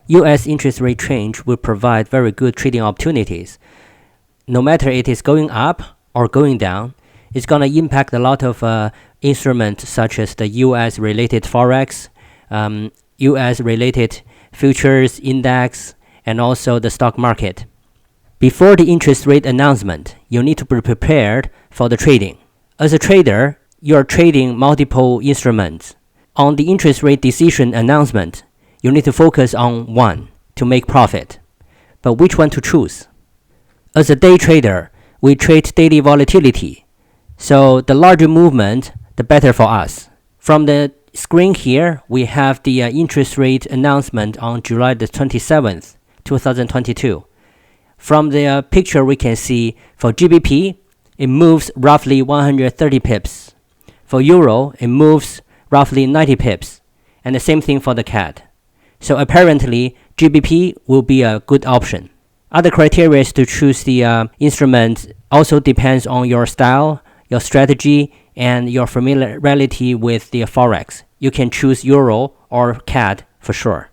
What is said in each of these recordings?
US interest rate change will provide very good trading opportunities. No matter it is going up or going down, it's going to impact a lot of instruments such as the US related Forex, US related futures index, and also the stock market. Before the interest rate announcement, you need to be prepared for the trading. As a trader, you are trading multiple instruments. On the interest rate decision announcement, you need to focus on one to make profit. But which one to choose? As a day trader, we trade daily volatility. So the larger movement, the better for us. From the screen here, we have the interest rate announcement on July the 27th, 2022. From the picture, we can see for GBP, it moves roughly 130 pips. For Euro, it moves roughly 90 pips. And the same thing for the CAD. So apparently, GBP will be a good option. Other criteria to choose the instrument also depends on your style, your strategy, and your familiarity with the Forex. You can choose Euro or CAD for sure.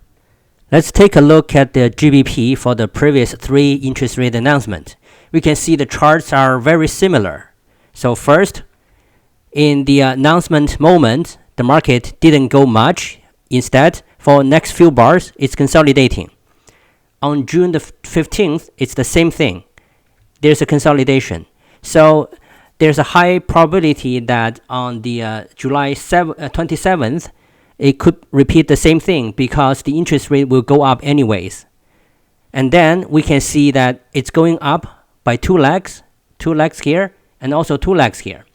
Let's take a look at the GBP for the previous 3 interest rate announcements. We can see the charts are very similar. So first, in the announcement moment, the market didn't go much. Instead, for next few bars, it's consolidating. On June the 15th, it's the same thing. There's a consolidation. So there's a high probability that on the July 27th, it could repeat the same thing because the interest rate will go up anyways. And then we can see that it's going up by 2 legs here, and also 2 legs here.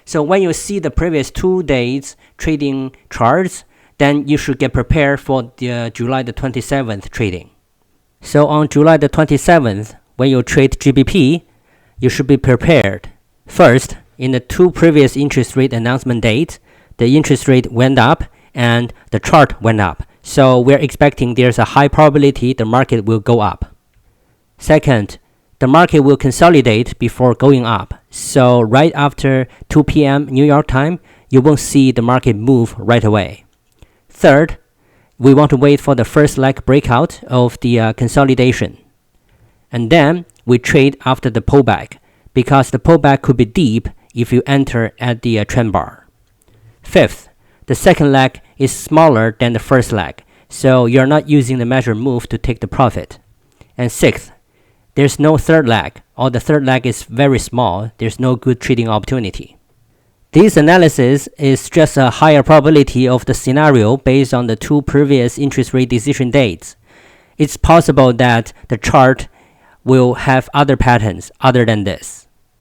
So when you see the previous 2 days trading charts, then you should get prepared for the July the 27th trading. So on July the 27th, when you trade GBP, you should be prepared. First, in the 2 previous interest rate announcement dates, the interest rate went up and the chart went up. So we're expecting there's a high probability the market will go up. Second, the market will consolidate before going up. So right after 2 p.m. New York time, you won't see the market move right away. Third, we want to wait for the first leg breakout of the consolidation. And then we trade after the pullback, because the pullback could be deep if you enter at the trend bar. Fifth, the second leg is smaller than the first leg, so you're not using the measured move to take the profit. And sixth, there's no third leg, or the third leg is very small. There's no good trading opportunity. This analysis is just a higher probability of the scenario based on the 2 previous interest rate decision dates. It's possible that the chart will have other patterns other than this.